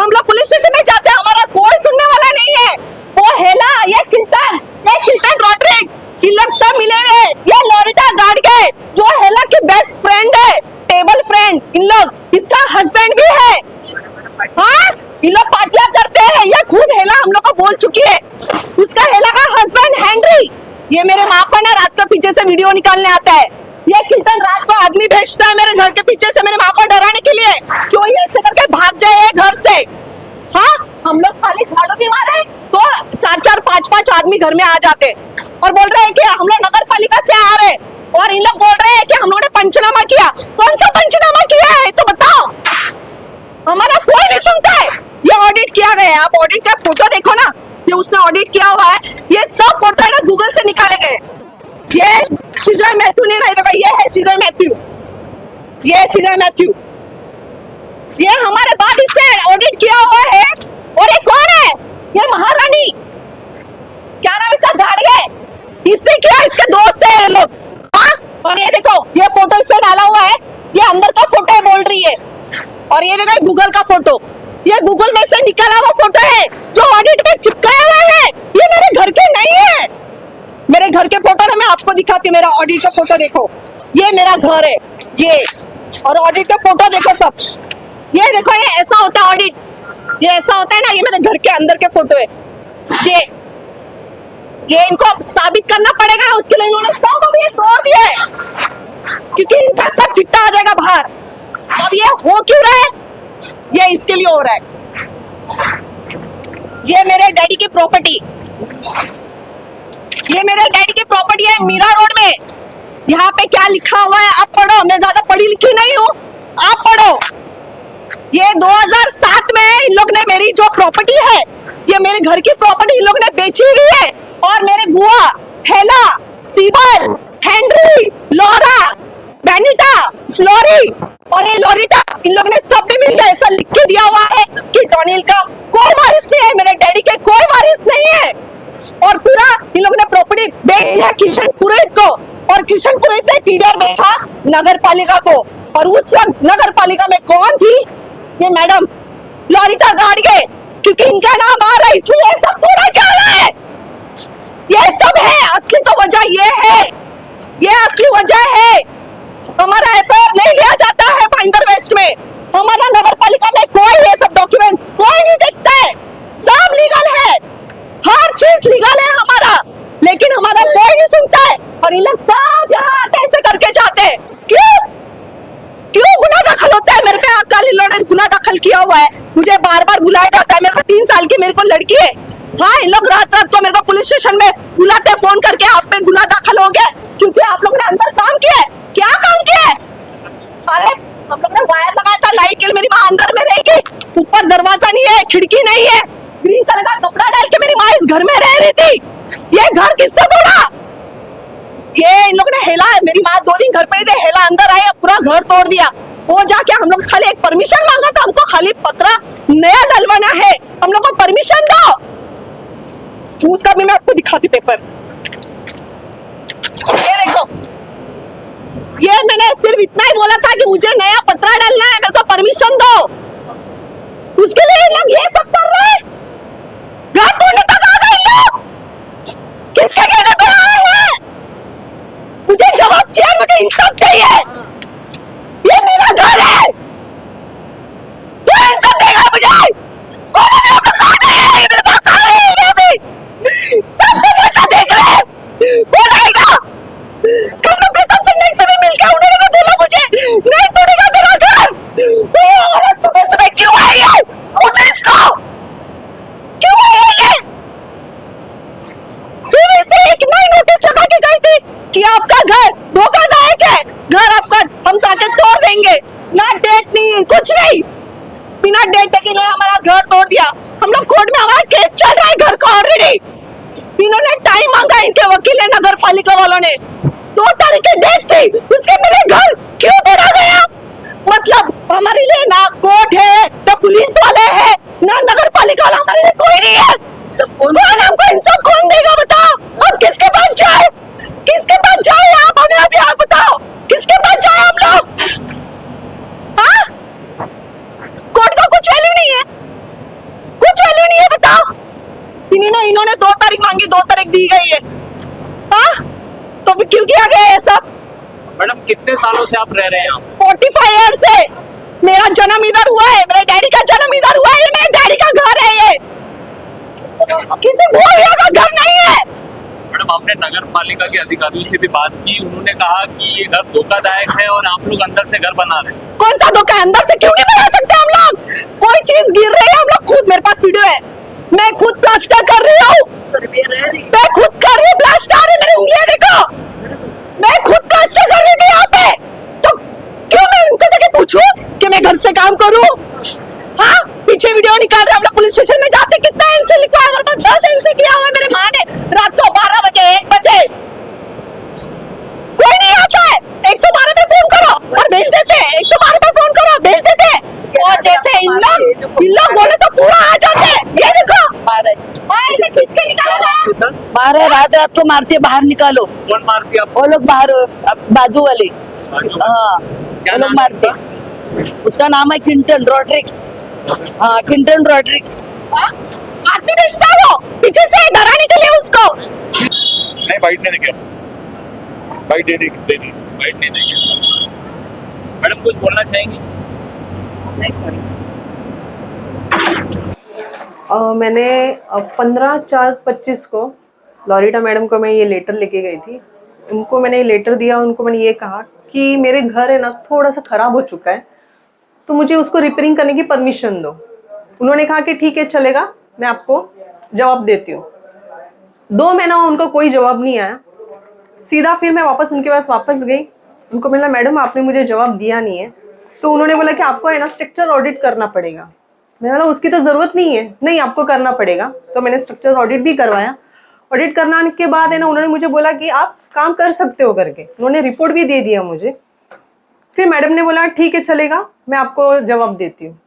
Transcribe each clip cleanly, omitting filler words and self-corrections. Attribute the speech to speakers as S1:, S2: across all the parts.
S1: हम लोग police station में जाते हैं, हमारा कोई सुनने वाला नहीं है। वो हेला, ये किल्टन रॉड्रिग्स, इन लोग सब मिले हुए। ये लोरिटा गार्डगे जो हेला की बेस्ट फ्रेंड है, टेबल फ्रेंड, इन लोग इसका हस्बैंड भी है। हाँ, इन लोग पार्टियां करते हैं। ये खुद हेला हम लोग को बोल चुकी है। उसका हेला का हस्बैंड हेनरी, ये मेरे माँ को ना रात को पीछे से वीडियो निकालने आता है। ये किल्टन रात को आदमी भेजता है मेरे घर के पीछे से मेरे माँ को डराने के लिए, क्यों ये ऐसे करके भाग जाए घर से। हाँ, हम लोग खाली झाड़ू भी मारे तो 4-4, 5-5 आदमी घर में आ जाते और बोल रहे हैं कि हम लोग नगर पालिका से आ रहे, और इन लोग बोल रहे हैं कि हम लोगों ने पंचनामा किया। कौन सा पंचनामा किया है तो बताओ, हमारा कोई नहीं सुनता है। ये ऑडिट किया गया है, आप ऑडिट का फोटो देखो ना, ये उसने ऑडिट किया हुआ है। ये सब फोटो है ना गूगल से निकाले गए। ये श्रीजय मैथ्यू ने नहीं देखा, ये है श्रीजय मैथ्यू, ये श्रीजय मैथ्यू, ये हमारे बाद इससे ऑडिट किया हुआ है। और ये कौन है? ये महारानी, क्या नाम इसका, गाड़गे, इसने किया, इसके दोस्त है ये लोग। हाँ, और ये देखो ये फोटो इससे डाला हुआ है, ये अंदर का फोटो है बोल रही है। और ये देखो गूगल का फोटो, ये गूगल में से निकाला हुआ फोटो है जो ऑडिट में चिपकाया हुआ है। ये मेरे घर के नहीं है। मेरे घर के फोटो ना मैं आपको दिखाती हूँ, मेरा ऑडिट का फोटो देखो, ये मेरा घर है ये, और ऑडिट का फोटो देखो सब, ये देखो, ये ऐसा होता है ऑडिट, ये ऐसा होता है ना, ये मेरे घर के अंदर के फोटो है। ये इनको साबित करना पड़ेगा ना, उसके लिए इन्होंने सब अभी ये तोड़ दिया है, क्योंकि इनका सब चिट्टा आ जाएगा बाहर। अब ये हो क्यों रहा है? ये इसके लिए हो रहा है। ये मेरे डैडी की प्रॉपर्टी, ये मेरे डैडी की प्रॉपर्टी है मीरा रोड में। यहाँ पे क्या लिखा हुआ है आप पढ़ो, मैं ज्यादा पढ़ी लिखी नहीं हूँ, आप पढ़ो। ये 2007 में इन लोग ने मेरी जो प्रॉपर्टी है, ये मेरे घर की प्रॉपर्टी इन लोग ने बेची हुई है। और मेरे बुआ, हेला, सीबल, हेनरी, लोरा, बेनिटा, फ्लोरी और ये लोरिटा, इन लोग ने सब भी मिलकर ऐसा लिख के दिया हुआ है कि टॉनिल का कोई वारिस नहीं है, मेरे डैडी के कोई वारिस नहीं है। और पूरा इन लोग ने प्रॉपर्टी बेच दिया किशन पुरोहित को, और किशन पुरोहित ने टीडर बेचा नगर पालिका को। और उस वक्त नगर पालिका में कौन थी? ये मैडम लोरिटा गार्डगे, क्योंकि इनका नाम आ रहा है इसलिए सब तोड़ा जा रहा है। ये सब है, असली तो वजह ये है, ये असली वजह है। हमारा एफआईआर नहीं लिया जाता है भाईंदर वेस्ट में, हमारा नगर पालिका में कोई ये सब डॉक्यूमेंट्स कोई नहीं देखता है, सब लीगल है, हर चीज लीगल है हमारा, लेकिन हमारा कोई नहीं सुनता है। और ये लोग सब यहाँ कैसे करके जाते हैं, क्यों गुनाह दाखिल होता है मेरे पे? अकाल इन्होंने गुनाह दाखिल किया हुआ है, मुझे बार बार बुलाया जाता है। मेरे को 3 साल की मेरे को लड़की है। हाँ, इन लोग रात रात को मेरे को पुलिस स्टेशन में बुलाते फोन करके, आप पे गुनाह दाखिल हो गया क्योंकि आप लोग ने अंदर काम किया है। क्या काम किया है? अरे हम लोग ने वायर लगाया था लाइट के, मेरी माँ अंदर में रहेगी, ऊपर दरवाजा नहीं है, खिड़की नहीं है, ग्रीन कलर का कपड़ा डाल के मेरी माँ इस घर में रह रही थी। ये घर किसने तोड़ा? ये इन लोग ने हेला, मेरी माँ 2 दिन घर पे थे, हेला अंदर आए, पूरा घर तोड़ दिया। वो जाके हम लोग खाली एक परमिशन मांगा था, हमको खाली पत्रा नया डलवाना है, हम लोग को परमिशन दो। उसका भी मैं आपको दिखाती पेपर, ये देखो, ये मैंने सिर्फ इतना ही बोला था कि मुझे नया पत्रा डालना है, मेरे को परमिशन दो। उसके लिए इन लोग ये सब कर रहे हैं, घर तोड़ने तक आ गए लोग। किसके कहने पे आए हैं? मुझे जवाब चाहिए, मुझे इंसाफ चाहिए। ये मेरा घर है, ये इंसाफ देगा मुझे। कौन है मेरे पास? आ गए, मेरे पास आ गए, ये भी सब तमाशा देख रहे हैं। कौन आएगा? कल मैं प्रताप सिंह से भी मिलकर उन्होंने बोला मुझे नहीं तोड़ेगा मेरा घर। तो ये औरत सुबह सुबह क्यों आई है? उठे इसको, क्यों आई है ये? सिर्फ इसने एक नई नोटिस लगा के गई थी कि आपका घर धोखादायक है, घर आपका हम जाके तोड़ देंगे। ना डेट नहीं, कुछ नहीं, बिना डेट के इन्होंने हमारा घर तोड़ दिया। हम लोग कोर्ट में, हमारा केस चल रहा है घर का ऑलरेडी। इन्होंने टाइम मांगा, इनके वकील है नगर पालिका वालों ने, 2 तारीख की डेट थी, उसके पहले घर क्यों तोड़ा गया? मतलब हमारे लिए ना कोर्ट है, ना पुलिस वाले हैं, ना नगर पालिका वाला, हमारे लिए कोई नहीं है। कौन हमको इंसाफ कौन देगा बताओ? अब किसके पास जाए, किसके पास जाए? आप हमें अभी आप बताओ, किसके पास जाए हम लोग? हाँ, कोर्ट का कुछ वैल्यू नहीं ने इन्होंने 2 तारीख मांगी, 2 तारीख दी गई है। हाँ, तो फिर क्यों किया गया ये सब?
S2: मैडम कितने सालों से आप रह रहे हैं यहाँ?
S1: 45 ईयर से। मेरा जन्म इधर हुआ है, मेरे डैडी का जन्म इधर हुआ है, ये मेरे डैडी का घर है, ये किसी भूमिया का घर नहीं है।
S2: मैडम आपने नगर पालिका के अधिकारियों से भी बात की, उन्होंने कहा कि ये घर धोखादायक है और आप लोग अंदर से घर बना रहे हैं।
S1: कौन सा धोखा? अंदर से क्यों नहीं बना सकते हम लोग? कोई चीज गिर रही है हम लोग खुद, मेरे पास वीडियो है, मैं खुद प्लास्टर कर रही हूँ, मैं खुद कर रही हूँ प्लास्टर, मेरी उंगलियां देखो, मैं खुद प्लास्टर कर रही थी यहाँ पे। तो क्यों मैं उनको जाके पूछूं कि मैं घर से काम करूं? हाँ, पीछे वीडियो निकाल रहे हम लोग, पुलिस स्टेशन में जाते कितना एनसी लिखा है, 10 एनसी किया हुआ है मेरे माँ ने, रात को 12 बजे 1 बजे। कोई नहीं आता है, 112 पे फोन करो और भेज देते हैं, 112 पे फोन करो भेज देते हैं। और जैसे इन लोग बोले तो पूरा आ जाते हैं। ये देखो ऐसे खींच के निकालो,
S3: मारे रात को मारते हैं, बाहर निकालो।
S2: कौन मारती है आपको?
S3: वो लोग बाहर बाजू वाले, हाँ
S2: क्या
S3: वो लोग
S2: नाम है
S3: मारते हैं। उसका नाम है क्विंटन रॉड्रिक्स। हाँ क्विंटन रॉड्रिक्स।
S1: आदमी बेचता है वो, पीछे से डराने के लिए उसको।
S4: नहीं बाइट नहीं देंगे, बाइट दे दी
S2: बाइट नहीं देंगे। मैडम कुछ बोलना चाहेंगी?
S3: नहीं सॉरी।
S5: मैंने 15/4/25 को लॉरिटा मैडम को मैं ये लेटर लेके गई थी। उनको मैंने ये लेटर दिया, उनको मैंने ये कहा कि मेरे घर है ना थोड़ा सा ख़राब हो चुका है, तो मुझे उसको रिपेयरिंग करने की परमिशन दो। उन्होंने कहा कि ठीक है चलेगा, मैं आपको जवाब देती हूँ। 2 महीना उनका कोई जवाब नहीं आया। सीधा फिर मैं वापस उनके पास वापस गई, उनको बोला मैडम आपने मुझे जवाब दिया नहीं है। तो उन्होंने बोला कि आपको है ना स्ट्रक्चर ऑडिट करना पड़ेगा। मैंने बोला उसकी तो ज़रूरत नहीं है, नहीं आपको करना पड़ेगा। तो मैंने स्ट्रक्चर ऑडिट भी करवाया। ऑडिट करने के बाद है ना उन्होंने मुझे बोला कि आप काम कर सकते हो करके, उन्होंने रिपोर्ट भी दे दिया मुझे। फिर मैडम ने बोला ठीक है चलेगा, मैं आपको जवाब देती हूँ।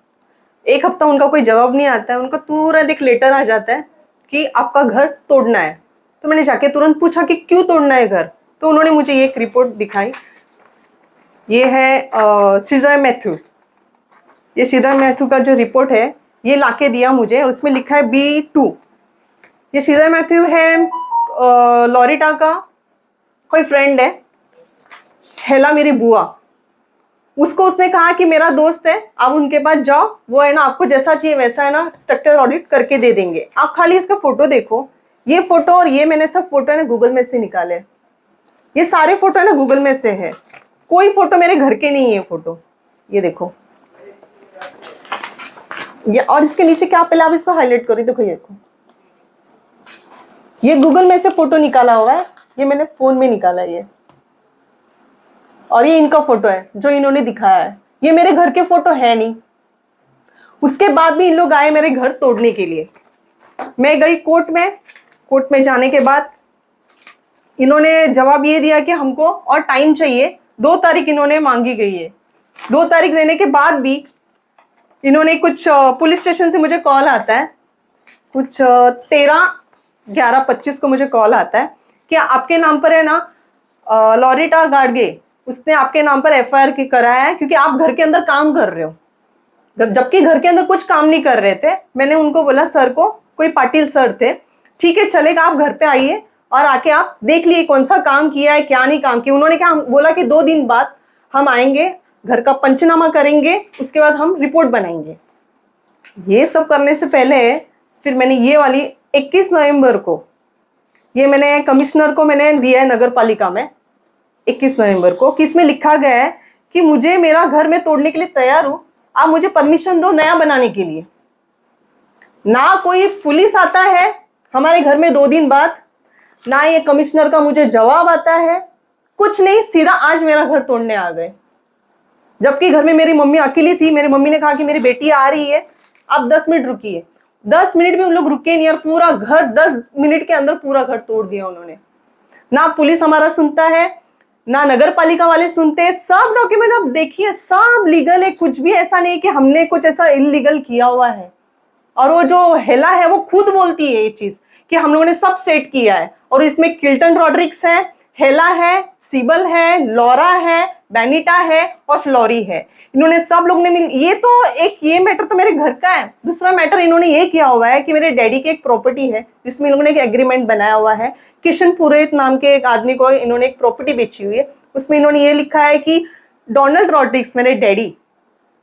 S5: 1 हफ्ता उनका कोई जवाब नहीं आता है, उनका तुरंत एक लेटर आ जाता है कि आपका घर तोड़ना है। तो मैंने जाके तुरंत पूछा कि क्यों तोड़ना है घर, तो उन्होंने मुझे ये एक रिपोर्ट दिखाई। ये है सीजर मैथ्यू, ये सीजर मैथ्यू का जो रिपोर्ट है ये लाके दिया मुझे, और उसमें लिखा है B2। ये सीजर मैथ्यू है लॉरिटा का कोई फ्रेंड है, हेला मेरी बुआ, उसको उसने कहा कि मेरा दोस्त है, आप उनके पास जाओ, वो है ना आपको जैसा चाहिए वैसा है ना स्ट्रक्चर ऑडिट करके दे देंगे, आप खाली इसका फोटो देखो। ये फोटो और ये मैंने सब फोटो है ना गूगल में से निकाले, ये सारे फोटो है ना गूगल में से है, कोई फोटो मेरे घर के नहीं है। फोटो ये देखो, ये और इसके नीचे क्या, पहले आप इसको हाईलाइट करो, देखो ये देखो, ये गूगल में से फोटो निकाला हुआ है, ये मैंने फोन में निकाला है ये, और ये इनका फोटो है जो इन्होंने दिखाया है। ये मेरे घर के फोटो है नहीं। उसके बाद भी इन लोग आए मेरे घर तोड़ने के लिए। मैं गई कोर्ट में जाने के बाद इन्होंने जवाब ये दिया कि हमको और टाइम चाहिए, 2 तारीख इन्होंने मांगी गई है। 2 तारीख देने के बाद भी इन्होंने कुछ पुलिस स्टेशन से मुझे कॉल आता है, कुछ 13/11/25 को मुझे कॉल आता है कि आपके नाम पर है ना लॉरिटा गाडगे, उसने आपके नाम पर FIR कराया है क्योंकि आप घर के अंदर काम कर रहे हो, जबकि घर के अंदर कुछ काम नहीं कर रहे थे। मैंने उनको बोला सर को, कोई पाटिल सर थे, ठीक है चलेगा, आप घर पे आइए और आके आप देख लिए कौन सा काम किया है क्या नहीं काम किया। उन्होंने क्या बोला कि 2 दिन बाद हम आएंगे, घर का पंचनामा करेंगे, उसके बाद हम रिपोर्ट बनाएंगे। ये सब करने से पहले फिर मैंने ये वाली 21 नवंबर को, ये मैंने कमिश्नर को मैंने दिया है नगर पालिका में 21 नवंबर को, कि इसमें लिखा गया है कि मुझे मेरा घर में तोड़ने के लिए तैयार हूं, आप मुझे परमिशन दो नया बनाने के लिए। ना कोई पुलिस आता है हमारे घर में 2 दिन बाद, ना ये कमिश्नर का मुझे जवाब आता है, कुछ नहीं, सीधा आज मेरा घर तोड़ने आ गए। जबकि घर में मेरी मम्मी अकेली थी, मेरी मम्मी ने कहा कि मेरी बेटी आ रही है, आप 10 मिनट रुकिए। 10 मिनट भी उन लोग रुके नहीं और पूरा घर 10 मिनट के अंदर पूरा घर तोड़ दिया उन्होंने। ना पुलिस हमारा सुनता है, ना नगर पालिका वाले सुनते हैं। सब डॉक्यूमेंट आप देखिए, सब लीगल है, कुछ भी ऐसा नहीं कि हमने कुछ ऐसा इलीगल किया हुआ है। और वो जो हेला है वो खुद बोलती है ये चीज कि हम लोगों ने सब सेट किया है, और इसमें किल्टन रॉड्रिक्स है, हेला है, सिबल है, लॉरा है, बैनिटा है और फ्लोरी है। इन्होंने सब लोग ने मिल, ये मैटर तो मेरे घर का है। दूसरा मैटर इन्होंने ये किया हुआ है कि मेरे डैडी की एक प्रॉपर्टी है जिसमें इन लोगों ने एक एग्रीमेंट बनाया हुआ है। किशन पुरोहित नाम के एक आदमी को इन्होंने एक प्रॉपर्टी बेची हुई है, उसमें इन्होंने ये लिखा है कि डोनाल्ड रॉड्रिक्स मेरे डैडी,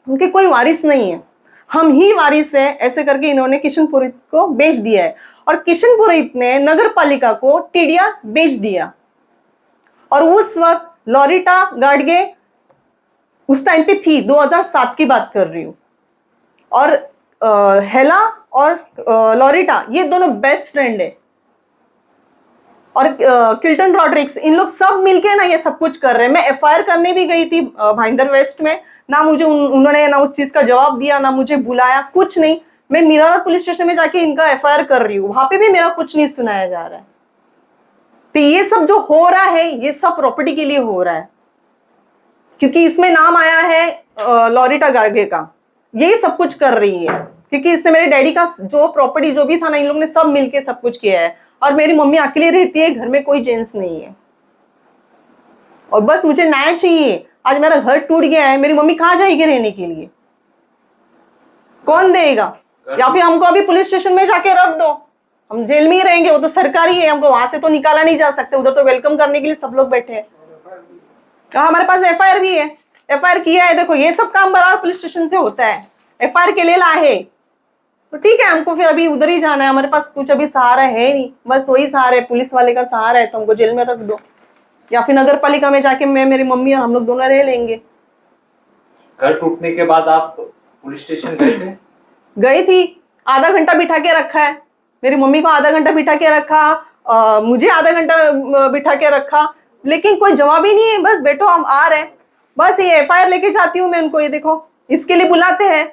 S5: उनके कोई वारिस नहीं है, हम ही वारिस है, ऐसे करके इन्होंने किशन पुरोहित को बेच दिया है। और किशन पुरोहित ने नगर पालिका को टीडिया बेच दिया। और उस वक्त लॉरिटा गाडगे उस टाइम पे थी, 2007 की बात कर रही हूँ। और हेला और लॉरिटा ये दोनों बेस्ट फ्रेंड है। और किल्टन रॉड्रिक्स, इन लोग सब मिलके ना ये सब कुछ कर रहे हैं। मैं एफआईआर करने भी गई थी भाईंदर वेस्ट में, ना मुझे उन्होंने ना उस चीज का जवाब दिया, ना मुझे बुलाया, कुछ नहीं। मैं मीरा रोड पुलिस स्टेशन में जाके इनका एफआईआर कर रही हूँ, वहां पे भी मेरा कुछ नहीं सुनाया जा रहा है। तो ये सब जो हो रहा है ये सब प्रॉपर्टी के लिए हो रहा है, क्योंकि इसमें नाम आया है लॉरिटा गाडगे का, यही सब कुछ कर रही है। क्योंकि इसने मेरे डैडी का जो प्रॉपर्टी जो भी था ना, इन लोग ने सब मिलके सब कुछ किया है। और मेरी मम्मी अकेली रहती है, घर में कोई जेंट्स नहीं है, और बस मुझे न्याय चाहिए। आज मेरा घर टूट गया है, मेरी मम्मी कहाँ जाएगी रहने के लिए, कौन देगा? या फिर हमको अभी पुलिस स्टेशन में जाके रख दो, हम जेल में ही रहेंगे, वो तो सरकारी है, हमको वहां से तो निकाला नहीं जा सकते, उधर तो वेलकम करने के लिए सब लोग बैठे हैं। हमारे पास एफआईआर भी है, एफआईआर किया है। देखो ये सब काम बराबर पुलिस स्टेशन से होता है, एफआईआर के लिए लाए, तो ठीक है, हमको फिर अभी उधर ही जाना है, हमारे पास कुछ अभी सहारा है नहीं, बस वही सहारा है, पुलिस वाले का सहारा है, तो हमको जेल में रख दो, या फिर नगर पालिका में जाके मैं, मेरी मम्मी और हम लोग दोनों रह लेंगे।
S2: घर टूटने के बाद आप पुलिस स्टेशन गए थे?
S5: गई थी, आधा घंटा बिठा के रखा है, मेरी मम्मी को आधा घंटा बिठा के रखा, मुझे आधा घंटा बिठा के रखा, लेकिन कोई जवाब ही नहीं है। बस बैठो, हम आ रहे हैं, बस ये एफआईआर लेके जाती हूँ मैं उनको, ये देखो इसके लिए बुलाते हैं,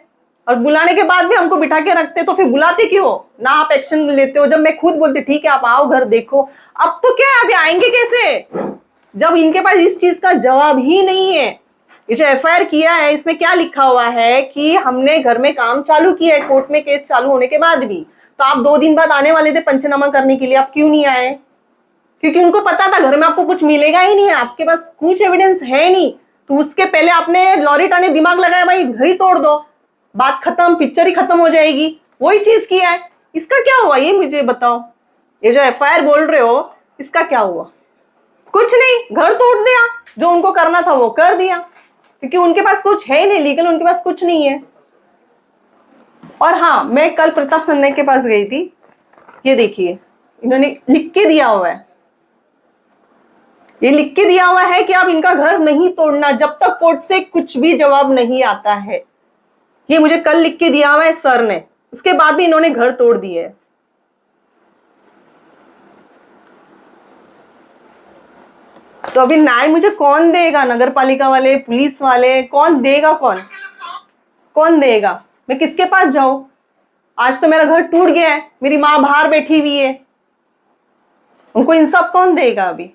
S5: और बुलाने के बाद भी हमको बिठा के रखते, तो फिर बुलाते क्यों ना? आप एक्शन लेते हो, जब मैं खुद बोलती ठीक है आप आओ घर देखो। अब तो क्या है, अभी आएंगे कैसे जब इनके पास इस चीज का जवाब ही नहीं है। ये जो एफआईआर किया है इसमें क्या लिखा हुआ है कि हमने घर में काम चालू किया है, कोर्ट में केस चालू होने के बाद भी। तो आप 2 दिन बाद आने वाले थे पंचनामा करने के लिए, आप क्यों नहीं आए? क्योंकि उनको पता था घर में आपको कुछ मिलेगा ही नहीं है, आपके पास कुछ एविडेंस है नहीं। तो उसके पहले आपने, लॉरिटा ने दिमाग लगाया भाई घर ही तोड़ दो, बात खत्म, पिक्चर ही खत्म हो जाएगी, वही चीज किया है। इसका क्या हुआ ये मुझे बताओ, ये जो एफआईआर बोल रहे हो इसका क्या हुआ? कुछ नहीं, घर तोड़ दिया, जो उनको करना था वो कर दिया, क्योंकि उनके पास कुछ है नहीं लीगल, उनके पास कुछ नहीं है। और हाँ, मैं कल प्रताप सन्ने के पास गई थी, ये देखिए इन्होंने लिख के दिया हुआ है, ये लिख के दिया हुआ है कि आप इनका घर नहीं तोड़ना जब तक कोर्ट से कुछ भी जवाब नहीं आता है। ये मुझे कल लिख के दिया हुआ है सर ने, उसके बाद भी इन्होंने घर तोड़ दिए है। तो अभी न्याय मुझे कौन देगा? नगर पालिका वाले, पुलिस वाले, कौन देगा? कौन देगा? मैं किसके पास जाऊं? आज तो मेरा घर टूट गया है, मेरी माँ बाहर बैठी हुई है, उनको इंसाफ कौन देगा अभी?